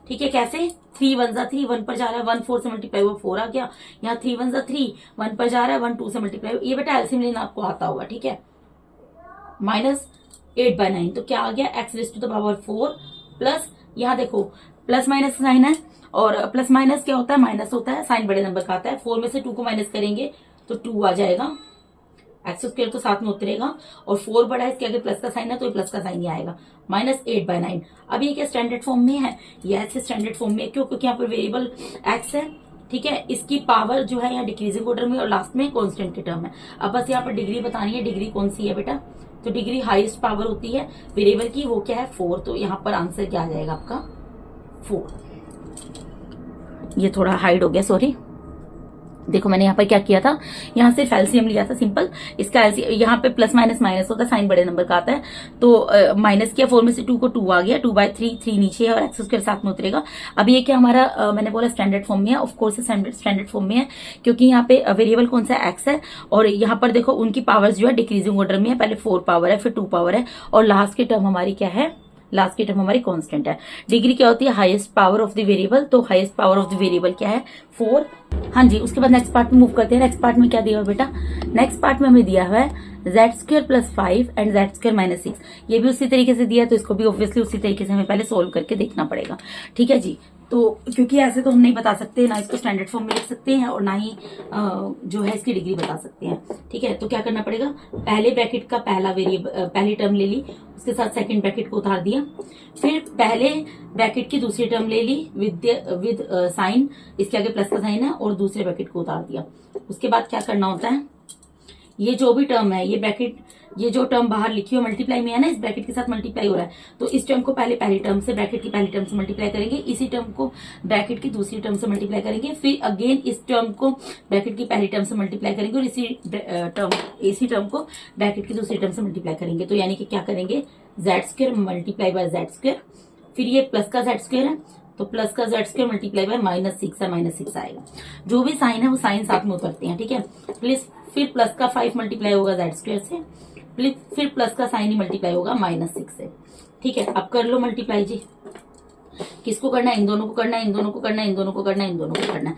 ठीक है, कैसे 3 1 = 3, 1 पर जा रहा है, 1 4 से मल्टीप्लाई हुआ 4 आ गया, यहाँ 3 1 = 3, 1 पर जा रहा है, 1 2 से मल्टीप्लाई, ये बेटा एलसीएम लेना आपको आता होगा। ठीक है, -8/9, तो क्या आ गया, x⁴ प्लस, यहाँ देखो प्लस माइनस साइन है, और प्लस माइनस क्या होता है, माइनस होता है, साइन बड़े नंबर का आता है। 4 में से 2 को माइनस करेंगे तो 2 आ जाएगा, x² तो साथ में उतरेगा, और 4 बड़ा है, इसके आगे प्लस का साइन है, तो ये प्लस का साइन ही आएगा, -8/9। अब ये क्या स्टैंडर्ड फॉर्म में है, यस स्टैंडर्ड फॉर्म में, क्यों, क्योंकि यहाँ पर वेरिएबल x है। ठीक है, इसकी पावर जो है यहाँ डिक्रीजिंग ऑर्डर में, और लास्ट में कांस्टेंट की टर्म है। अब बस यहाँ पर डिग्री बतानी है, डिग्री कौन सी है बेटा, तो डिग्री हाईएस्ट पावर होती है वेरिएबल की, वो क्या है 4, तो यहाँ पर आंसर क्या आ जाएगा आपका 4। ये थोड़ा हाइड हो गया, सॉरी। देखो मैंने यहाँ पर क्या किया था, यहाँ सिर्फ एलसीएम लिया था सिंपल, इसका एलसीएम यहाँ पे प्लस माइनस माइनस होता है, साइन बड़े नंबर का आता है, तो माइनस किया, 4 में से 2 को 2 आ गया, 2/3, 3 नीचे है, और x² साथ में उतरेगा। अब ये क्या हमारा मैंने बोला स्टैंडर्ड फॉर्म में है, ऑफ कोर्स स्टैंडर्ड फॉर्म में है, क्योंकि यहाँ पे वेरिएबल कौन सा x है, और यहाँ पर देखो उनकी पावर्स जो है डिक्रीजिंग ऑर्डर में है, पहले 4 पावर है, फिर 2 पावर है, और लास्ट की टर्म हमारी क्या है, लास्ट की टर्म हमारी कांस्टेंट है। डिग्री क्या होती है, highest power of the variable, तो highest power of the variable क्या है 4। हाँ जी, उसके बाद नेक्स्ट पार्ट में मूव करते हैं। नेक्स्ट पार्ट में क्या दिया हुआ बेटा, नेक्स्ट पार्ट में हमें दिया हुआ है z² + 5 एंड z² - 6। ये भी उसी तरीके से दिया, तो इसको भी ऑब्वियसली उसी तरीके से हमें पहले सोल्व करके देखना पड़ेगा। ठीक है जी, तो क्योंकि ऐसे तो हम नहीं बता सकते, ना इसको स्टैंडर्ड फॉर्म में लिख सकते हैं, और ना ही जो है इसकी डिग्री बता सकते हैं। ठीक है, तो क्या करना पड़ेगा, पहले ब्रैकेट का पहला वेरिएबल पहली टर्म ले ली, उसके साथ सेकंड ब्रैकेट को उतार दिया, फिर पहले ब्रैकेट की दूसरी टर्म ले ली विद साइन, इसके आगे प्लस का साइन है, और दूसरे ब्रैकेट को उतार दिया। उसके बाद क्या करना होता है, ये जो भी टर्म है, ये ब्रैकेट, ये जो टर्म बाहर लिखी हुई मल्टीप्लाई में है ना, इस ब्रैकेट के साथ मल्टीप्लाई हो रहा है, तो इस टर्म को पहले पहली टर्म से, ब्रैकेट की पहली टर्म से मल्टीप्लाई करेंगे, इसी टर्म को ब्रैकेट की दूसरी टर्म से मल्टीप्लाई करेंगे, फिर अगेन इस टर्म को ब्रैकेट की पहली टर्म से मल्टीप्लाई करेंगे, और इसी टर्म को ब्रैकेट की दूसरी टर्म से मल्टीप्लाई करेंगे। तो यानी कि क्या करेंगे, z² मल्टीप्लाई बाय z², फिर ये प्लस का z² है, तो प्लस का z² मल्टीप्लाई बाय -6 है, -6 आएगा। जो भी साइन है वो साइन साथ में उतरते हैं। ठीक है, प्लीज, फिर प्लस का 5 मल्टीप्लाई होगा z² से, फिर प्लस का साइन ही मल्टीप्लाई होगा -6 से। ठीक है, अब कर लो मल्टीप्लाई जी, किसको करना है, इन दोनों को करना है, इन दोनों को करना है, इन दोनों को करना है, इन दोनों को करना है।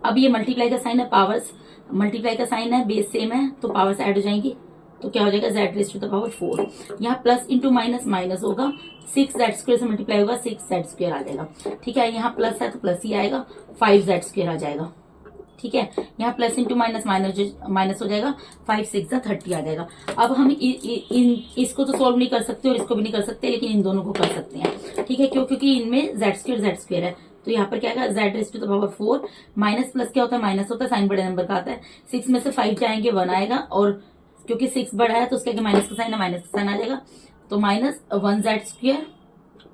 अब ये मल्टीप्लाई का साइन है, पावर्स मल्टीप्लाई का साइन है, बेस सेम है, तो पावर्स ऐड हो जाएंगी, तो क्या हो जाएगा z⁴। यहाँ प्लस इंटू माइनस माइनस होगा, 6z² से मल्टीप्लाई होगा, 6z² आ जाएगा। ठीक है, यहाँ प्लस है तो प्लस ही आएगा, 5z² आ जाएगा। ठीक है, यहाँ प्लस इंटू माइनस माइनस हो जाएगा, 5 6 = 30 आ जाएगा। अब हम इसको तो सोल्व नहीं कर सकते और इसको भी नहीं कर सकते, लेकिन इन दोनों को कर सकते हैं। ठीक है, क्यों, क्योंकि इनमें z² है, तो यहाँ पर क्या आएगा, z⁴ माइनस प्लस क्या होता है, माइनस होता है, साइन बड़े नंबर का आता है, 6 में से 5 जाएंगे 1 आएगा, और क्योंकि 6 बड़ा है तो उसके आगे माइनस का साइन है, माइनस का साइन आ जाएगा, तो -1z²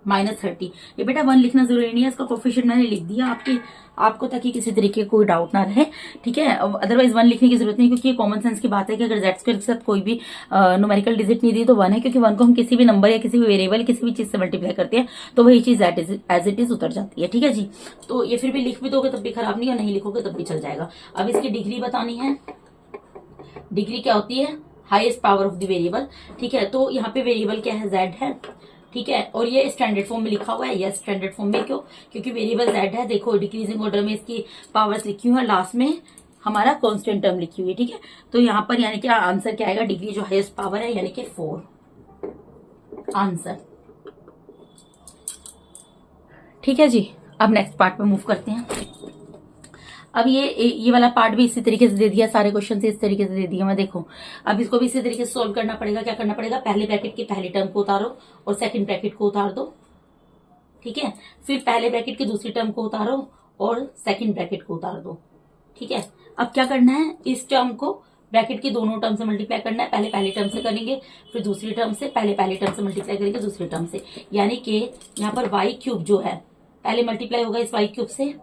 -30। ये बेटा 1 लिखना जरूरी नहीं है, इसका कोफिशिएंट मैंने लिख दिया आपको, ताकि किसी तरीके कोई डाउट ना रहे। ठीक है, अदरवाइज 1 लिखने की जरूरत नहीं, क्योंकि ये कॉमन सेंस की बात है कि अगर z² के साथ कोई भी न्यूमेरिकल डिजिट नहीं दी तो 1 है, क्योंकि 1 को हम किसी भी नंबर या किसी भी वेरिएबल किसी भी चीज से मल्टीप्लाई करते हैं, तो वही चीज एज इट इज उतर जाती है। ठीक है जी, तो ये फिर भी लिख भी दोगे तब भी खराब नहीं, और नहीं लिखोगे तब भी चल जाएगा। अब इसकी डिग्री बतानी है, डिग्री क्या होती है, highest power of the variable. ठीक है, तो यहाँ पे वेरिएबल क्या है, z है। ठीक है, और ये स्टैंडर्ड फॉर्म में लिखा हुआ है, यस स्टैंडर्ड फॉर्म में, क्यों, क्योंकि वेरिएबल z है। देखो डिक्रीजिंग ऑर्डर में इसकी पावर्स लिखी हुई है, लास्ट में हमारा कांस्टेंट टर्म लिखी हुई है। ठीक है, तो यहाँ पर यानी कि आंसर क्या आएगा, डिग्री जो हाईएस्ट पावर है यानी कि 4 आंसर। ठीक है जी, अब नेक्स्ट पार्ट में मूव करते हैं। अब ये वाला पार्ट भी इसी तरीके से दे दिया, सारे क्वेश्चन इस तरीके से दे दिया मैं। देखो अब इसको भी इसी तरीके से सोल्व करना पड़ेगा। क्या करना पड़ेगा, पहले ब्रैकेट की पहली टर्म को उतारो और सेकंड ब्रैकेट को उतार दो, ठीक है। फिर पहले ब्रैकेट की दूसरी टर्म को उतारो और सेकंड ब्रैकेट को उतार दो, ठीक है। अब क्या करना है, इस टर्म को ब्रैकेट की दोनों टर्म से मल्टीप्लाई करना है। पहले पहली टर्म से करेंगे, फिर दूसरी टर्म से, पहले पहली टर्म से मल्टीप्लाई करेंगे दूसरी टर्म से। यानी कि यहाँ पर वाई क्यूब जो है पहले मल्टीप्लाई होगा इस वाई क्यूब से,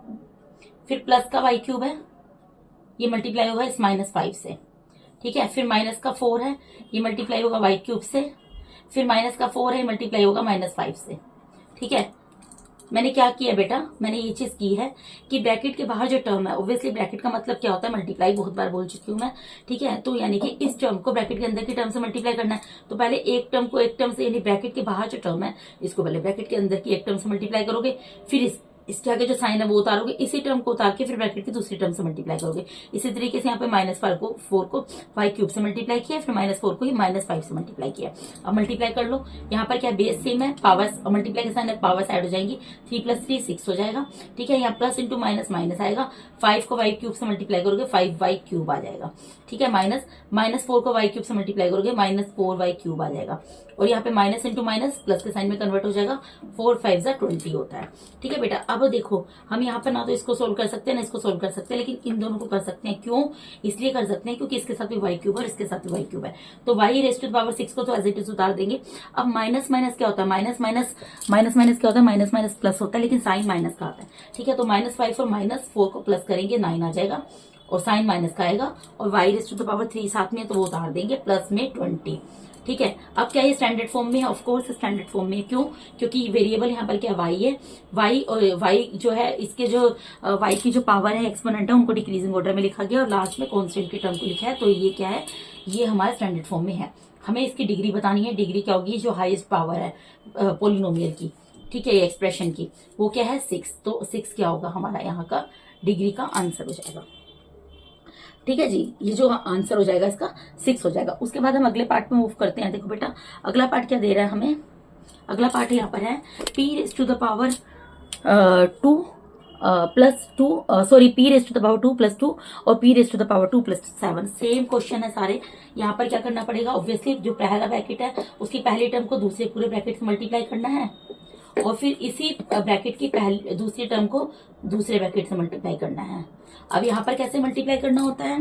फिर प्लस का वाई क्यूब है ये मल्टीप्लाई होगा इस -5 से, ठीक है। फिर माइनस का 4 है ये मल्टीप्लाई होगा वाई क्यूब से, फिर माइनस का 4 है ये मल्टीप्लाई होगा -5 से, ठीक है। मैंने क्या किया बेटा, मैंने ये चीज की है कि ब्रैकेट के बाहर जो टर्म है, ऑब्वियसली ब्रैकेट का मतलब क्या होता है, मल्टीप्लाई, बहुत बार बोल चुकी हूँ मैं, ठीक है। तो यानी कि इस टर्म को ब्रैकेट के अंदर की टर्म से मल्टीप्लाई करना है। तो पहले एक टर्म को एक टर्म से, यानी ब्रैकेट के बाहर जो टर्म है इसको पहले ब्रैकेट के अंदर की एक टर्म से मल्टीप्लाई करोगे, फिर इसके आगे जो साइन है वो उतारोगे, इसी टर्म को उतार के फिर ब्रैकेट की दूसरी टर्म से मल्टीप्लाई करोगे। इसी तरीके से यहाँ पे -4 को वाई क्यूब से मल्टीप्लाई किया, फिर -4 को ही -5 से मल्टीप्लाई किया। अब मल्टीप्लाई कर लो, यहाँ पर क्या बेस सेम है, पावर मल्टीप्लाई के साइन है, पावर ऐड हो जाएंगी, 3 + 3 6 हो जाएगा, ठीक है। यहाँ प्लस इंटू माइनस माइनस आएगा, 5 को वाई क्यूब से मल्टीप्लाई करोगे 5 वाई क्यूब आ जाएगा, ठीक है। -4 को वाई क्यूब से मल्टीप्लाई करोगे -4 वाई क्यूब आ जाएगा। और यहाँ पे माइनस इंटू माइनस प्लस के साइन में कन्वर्ट हो जाएगा, 4 5 20 होता है, ठीक है बेटा। अब देखो हम यहाँ पर ना तो इसको सोल्व कर सकते हैं ना इसको सोल्व कर सकते हैं, लेकिन इन दोनों को कर सकते हैं। क्यों, इसलिए कर सकते हैं क्योंकि इसके साथ भी वाई क्यूब है और इसके साथ भी वाई क्यूब है। तो y raise to the power 6 को तो एज इट इज उतार देंगे। अब माइनस माइनस क्या होता है, माइनस क्या होता है, माइनस माइनस प्लस होता है, लेकिन साइन माइनस का आता है, ठीक है। तो -5 और -4 को प्लस करेंगे 9 आ जाएगा और साइन माइनस का आएगा, और y raise to the power 3 साथ में तो वो उतार देंगे प्लस में 20, ठीक है। अब क्या ये स्टैंडर्ड फॉर्म में है, ऑफ कोर्स स्टैंडर्ड फॉर्म में। क्यों, क्योंकि वेरिएबल यहाँ पर क्या वाई है, वाई और वाई जो है इसके जो वाई की जो पावर है, एक्सपोनेंट है, उनको डिक्रीजिंग ऑर्डर में लिखा गया और लास्ट में कांस्टेंट की टर्म को लिखा है। तो ये क्या है, ये हमारा स्टैंडर्ड फॉर्म में है। हमें इसकी डिग्री बतानी है, डिग्री क्या होगी, जो हाईएस्ट पावर है पोलिनोमियल की, ठीक है, एक्सप्रेशन की, वो क्या है 6। तो 6 क्या होगा हमारा यहाँ का डिग्री का आंसर हो जाएगा, ठीक है जी। ये जो आंसर हो जाएगा इसका 6 हो जाएगा। उसके बाद हम अगले पार्ट में मूव करते हैं। देखो बेटा अगला पार्ट क्या दे रहा है हमें, अगला पार्ट यहाँ पर है p raise to the power 2 plus 2, sorry p raise to the power 2 + 2 और p raise to the power 2 + 7। Same question है सारे। यहाँ पर क्या करना पड़ेगा, ऑब्वियसली जो पहला ब्रैकेट है उसकी पहली टर्म को दूसरे पूरे ब्रैकेट से मल्टीप्लाई करना है, और फिर इसी ब्रैकेट की पहली दूसरी टर्म को दूसरे ब्रैकेट से मल्टीप्लाई करना है। अब यहाँ पर कैसे मल्टीप्लाई करना होता है,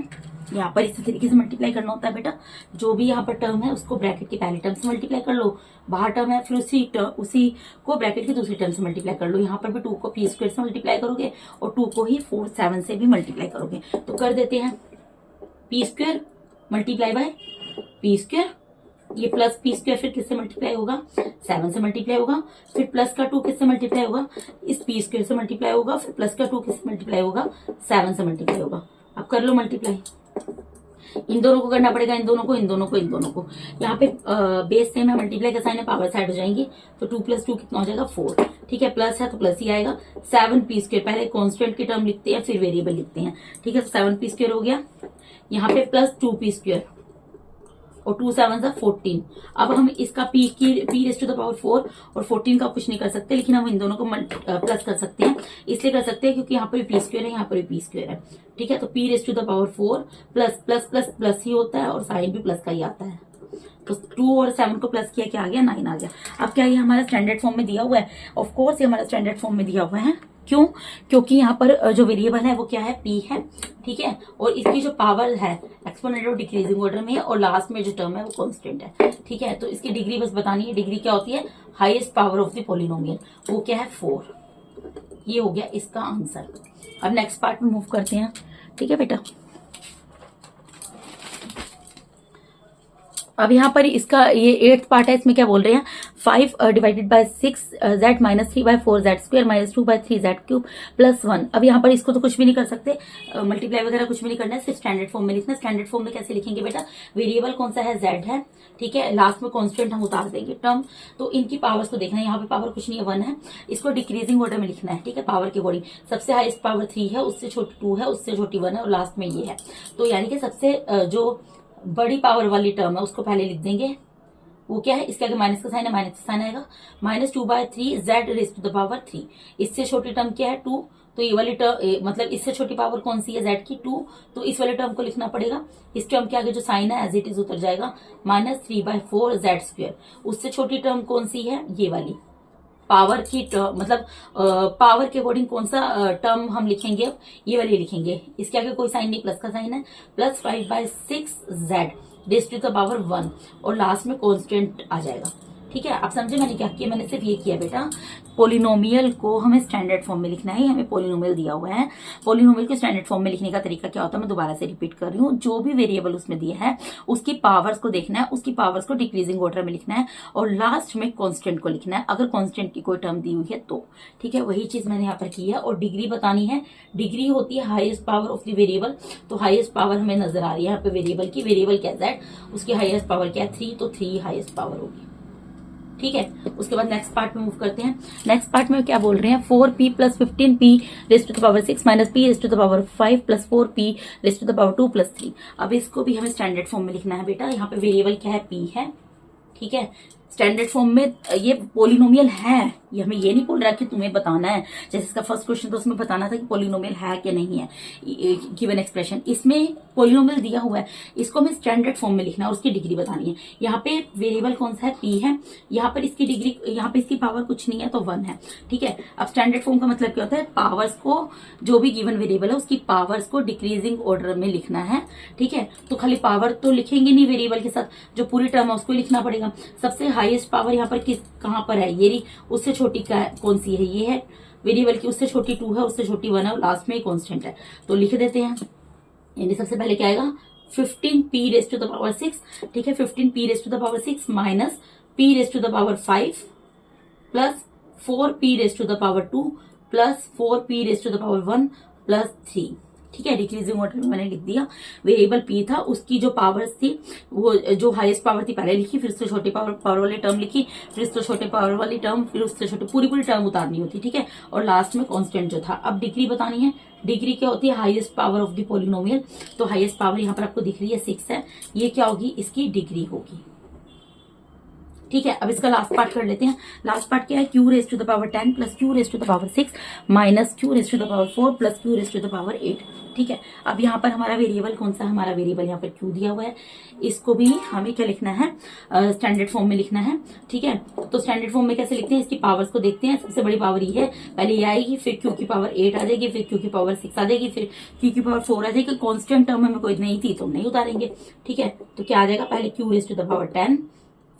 यहाँ पर इसी तरीके से मल्टीप्लाई करना होता है बेटा। जो भी यहाँ पर टर्म है उसको ब्रैकेट की पहली टर्म से मल्टीप्लाई कर लो, बाहर टर्म है फिर उसी को ब्रैकेट की दूसरी टर्म से मल्टीप्लाई कर लो। यहाँ पर भी 2 को p² से मल्टीप्लाई करोगे और 2 को ही 4 7 से भी मल्टीप्लाई करोगे। तो कर देते हैं, p² मल्टीप्लाई बाय p², ये प्लस p² फिर किससे मल्टीप्लाई होगा, 7 से मल्टीप्लाई होगा, फिर प्लस का 2 किससे मल्टीप्लाई होगा, इस p² से मल्टीप्लाई होगा, फिर प्लस का 2 किससे मल्टीप्लाई होगा, 7 से मल्टीप्लाई होगा। अब कर लो मल्टीप्लाई, इन दोनों को करना पड़ेगा, इन दोनों को, इन दोनों को, इन दोनों को। यहाँ पे बेस सेम है, मल्टीप्लाई का साइन है, पावर साइड हो जाएंगी, तो 2 + 2 कितना हो जाएगा 4, ठीक है। प्लस है तो प्लस ही आएगा। 7 p², पहले कांस्टेंट की टर्म लिखते हैं फिर वेरिएबल लिखते हैं, ठीक है। तो 7 p² हो गया, यहाँ पे प्लस 2 p² और 2 7 14। अब हम इसका p raise to the power 4 और 14 का कुछ नहीं कर सकते, लेकिन हम इन दोनों को प्लस कर सकते हैं। इसलिए कर सकते हैं क्योंकि यहाँ पर भी p² है, यहाँ पर भी p² है, ठीक है। तो p raise to the power 4 plus plus plus plus ही होता है और साइन भी प्लस का ही आता है। तो 2 और 7 को प्लस किया, क्या आ गया 9 आ गया। अब क्या ये हमारा स्टैंडर्ड फॉर्म में दिया हुआ है, ऑफ कोर्स ये हमारा स्टैंडर्ड फॉर्म में दिया हुआ है। क्यों, क्योंकि यहाँ पर जो वेरिएबल है वो क्या है, p है, ठीक है। और इसकी जो पावर है एक्सपोनेंट और डिक्रीजिंग ऑर्डर में है, और लास्ट में जो टर्म है वो कांस्टेंट है, ठीक है। तो इसकी डिग्री बस बतानी है, डिग्री क्या होती है, highest power of the polynomial, वो क्या है 4। ये हो गया इसका आंसर। अब नेक्स्ट पार्ट में मूव करते हैं, ठीक है बेटा। अब यहाँ पर इसका ये 8th पार्ट है, इसमें क्या बोल रहे हैं, 5 divided by 6 z -3/4 z² -2/3 z³ +1। अब यहाँ पर इसको तो कुछ भी नहीं कर सकते, मल्टीप्लाई वगैरह कुछ भी नहीं करना है, सिर्फ स्टैंडर्ड फॉर्म में लिखना है। स्टैंडर्ड फॉर्म में कैसे लिखेंगे बेटा, वेरिएबल कौन सा है, z है, ठीक है। लास्ट में कांस्टेंट हम उतार देंगे टर्म, तो इनकी पावर्स को देखना है। यहाँ पे पावर कुछ नहीं है, 1 है, इसको डिक्रीजिंग ऑर्डर में लिखना है, ठीक है। पावर के अकॉर्डिंग सबसे हाईएस्ट पावर 3 है, उससे छोटी 2 है, उससे छोटी 1 है और लास्ट में ये है। तो यानी कि सबसे जो बड़ी पावर वाली टर्म है उसको पहले लिख देंगे, वो क्या है, इसके आगे माइनस का साइन है, माइनस का साइन आएगा, -2/3 z raise to the power 3। इससे छोटी टर्म क्या है 2, तो ये वाली टर्म मतलब इससे छोटी पावर कौन सी है z की 2, तो इस वाले टर्म को लिखना पड़ेगा। इस टर्म के आगे जो साइन है एज इट इज उतर जाएगा, -3/4 z²। उससे छोटी टर्म कौन सी है, ये वाली पावर की टर्म, मतलब पावर के अकॉर्डिंग कौन सा टर्म हम लिखेंगे, अब ये वाली लिखेंगे। इसके आगे कोई साइन नहीं, प्लस का साइन है, +5/6 z raise to the power 1 और लास्ट में कांस्टेंट आ जाएगा। ठीक है, आप समझे मैंने क्या किया, मैंने सिर्फ ये किया बेटा, पोलिनोमियल को हमें स्टैंडर्ड फॉर्म में लिखना है। हमें पोलिनोमियल दिया हुआ है, पोलिनोमियल को स्टैंडर्ड फॉर्म में लिखने का तरीका क्या होता है मैं दोबारा से रिपीट कर रही हूँ। जो भी वेरिएबल उसमें दिया है उसकी पावर्स को देखना है, उसकी पावर्स को डिक्रीजिंग ऑर्डर में लिखना है और लास्ट में कांस्टेंट को लिखना है, अगर कांस्टेंट की कोई टर्म दी हुई है तो। ठीक है, वही चीज मैंने यहाँ पर की है। और डिग्री बतानी है, डिग्री होती है highest power of the variable. तो हाईएस्ट पावर हमें नजर आ रही है यहाँ पे वेरिएबल की, वेरिएबल क्या है z, उसकी हाईएस्ट पावर क्या है 3, तो 3 हाईएस्ट पावर होगी। ठीक है, उसके बाद नेक्स्ट पार्ट में मूव करते हैं। नेक्स्ट पार्ट में क्या बोल रहे हैं, 4p + 15p raise to the power 6 -p raise to the power 5 + 4p raise to the power 2 + 3। अब इसको भी हमें स्टैंडर्ड फॉर्म में लिखना है बेटा। यहाँ पे वेरिएबल क्या है, p है। ठीक है, स्टैंडर्ड फॉर्म में ये पोलिनोमियल है, ये हमें ये नहीं बोल रहा कि तुम्हें बताना है, जैसे इसका फर्स्ट क्वेश्चन तो उसमें बताना था कि पोलिनोमियल है कि नहीं है गिवन एक्सप्रेशन। इसमें पोलिनोमियल दिया हुआ है, इसको हमें स्टैंडर्ड फॉर्म में लिखना है और उसकी डिग्री बतानी है। यहाँ पे वेरिएबल कौन सा है, p है। यहाँ पर इसकी डिग्री, यहाँ पे इसकी पावर कुछ नहीं है तो 1 है। ठीक है, अब स्टैंडर्ड फॉर्म का मतलब क्या होता है, पावर्स को, जो भी गिवन वेरिएबल है उसकी पावर्स को डिक्रीजिंग ऑर्डर में लिखना है। ठीक है, तो खाली पावर तो लिखेंगे नहीं वेरिएबल के साथ, जो पूरी टर्म है उसको लिखना पड़ेगा। सबसे हाईएस्ट पावर यहाँ पर कहाँ पर है, ये उससे छोटी कौन सी है, ये है वेरिएबल की, उससे छोटी 2 है, उससे छोटी 1 है और लास्ट में कांस्टेंट है, तो लिख देते हैं। यानी सबसे पहले क्या आएगा, 15p raise to the power 6। ठीक है, 15p raise to the power 6 minus p raise to the power 5 plus 4p raise to the power 2 plus 4p raise to the power 1 plus 3। ठीक है, डिक्रीजिंग ऑर्डर में मैंने लिख दिया। Variable p था, उसकी जो पावर्स थी वो जो हाईएस्ट पावर थी पहले लिखी, फिर उससे छोटी पावर वाली टर्म लिखी, फिर उससे छोटे पावर वाली टर्म, फिर उससे छोटी पूरी टर्म उतारनी होती। ठीक है, और लास्ट में कांस्टेंट जो था। अब डिग्री बतानी है, डिग्री क्या होती है, highest power of the polynomial. तो हाईएस्ट पावर यहाँ पर आपको दिख रही है 6 है, ये क्या होगी, इसकी डिग्री होगी। ठीक है, अब इसका लास्ट पार्ट कर लेते हैं। लास्ट पार्ट क्या है, q raise to the power 10 plus q raise to the power 6 minus q raise to the power 4 plus q raise to the power 8। ठीक है, अब यहाँ पर हमारा वेरिएबल कौन सा है, हमारा वेरिएबल यहाँ पर q दिया हुआ है। इसको भी हमें क्या लिखना है, स्टैंडर्ड फॉर्म में लिखना है। ठीक है, तो स्टैंडर्ड फॉर्म में कैसे लिखते हैं, इसकी पावर्स को देखते हैं। सबसे बड़ी पावर ये है, पहले ये आएगी, फिर q की पावर 8 आ जाएगी, फिर q की पावर 6 आ जाएगी, फिर q की पावर 4 आ जाएगी। कॉन्स्टेंट टर्म में कोई नहीं थी तो नहीं उतारेंगे। ठीक है, तो क्या आ जाएगा, पहले q raise to the power 10,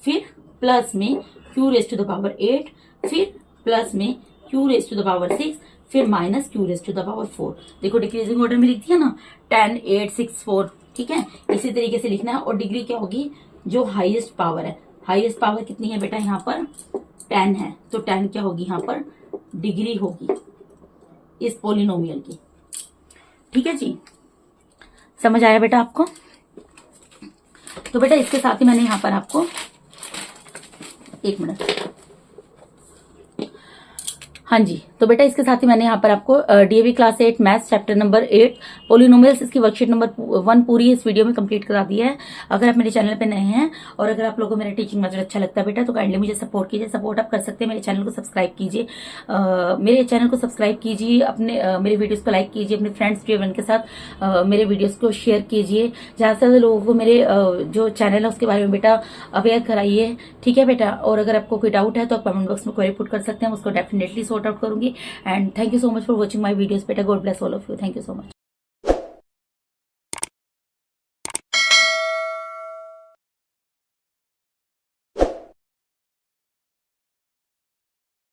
फिर प्लस में q raise to the power 8, फिर प्लस में q raise to the power 6, फिर minus q raise to the power 4। देखो डिक्रीजिंग ऑर्डर में लिख दिया ना, 10 8 6 4। ठीक है, इसी तरीके से लिखना है। और डिग्री क्या होगी, जो हाईएस्ट पावर है, हाईएस्ट पावर कितनी है बेटा, यहाँ पर 10 है, तो 10 क्या होगी, यहाँ पर डिग्री होगी इस पोलिनोमियल की। ठीक है जी, समझ आया बेटा आपको। तो बेटा इसके साथ ही मैंने यहाँ पर आपको, एक मिनट, हाँ जी, तो बेटा इसके साथ ही मैंने यहाँ पर आपको DAV class 8 maths chapter number 8 polynomials इसकी वर्कशीट नंबर 1 पूरी इस वीडियो में कंप्लीट करा दी है। अगर आप मेरे चैनल पे नए हैं और अगर आप लोगों को मेरा टीचिंग मेथड अच्छा लगता है बेटा, तो काइंडली मुझे सपोर्ट कीजिए। सपोर्ट आप कर सकते हैं, मेरे चैनल को सब्सक्राइब कीजिए, मेरे चैनल को सब्सक्राइब कीजिए, अपने मेरे वीडियोज को लाइक कीजिए, अपने फ्रेंड्स के साथ मेरे वीडियोज को शेयर कीजिए। ज़्यादा से ज़्यादा लोगों को मेरे जो चैनल है उसके बारे में बेटा अवेयर कराइए। ठीक है बेटा, और अगर आपको कोई डाउट है तो आप कमेंट बॉक्स में क्वेरी पुट कर सकते हैं, उसको डेफिनेटली सॉर्ट आउट करूंगी। And thank you so much for watching my videos बेटा। God bless all of you. Thank you so much.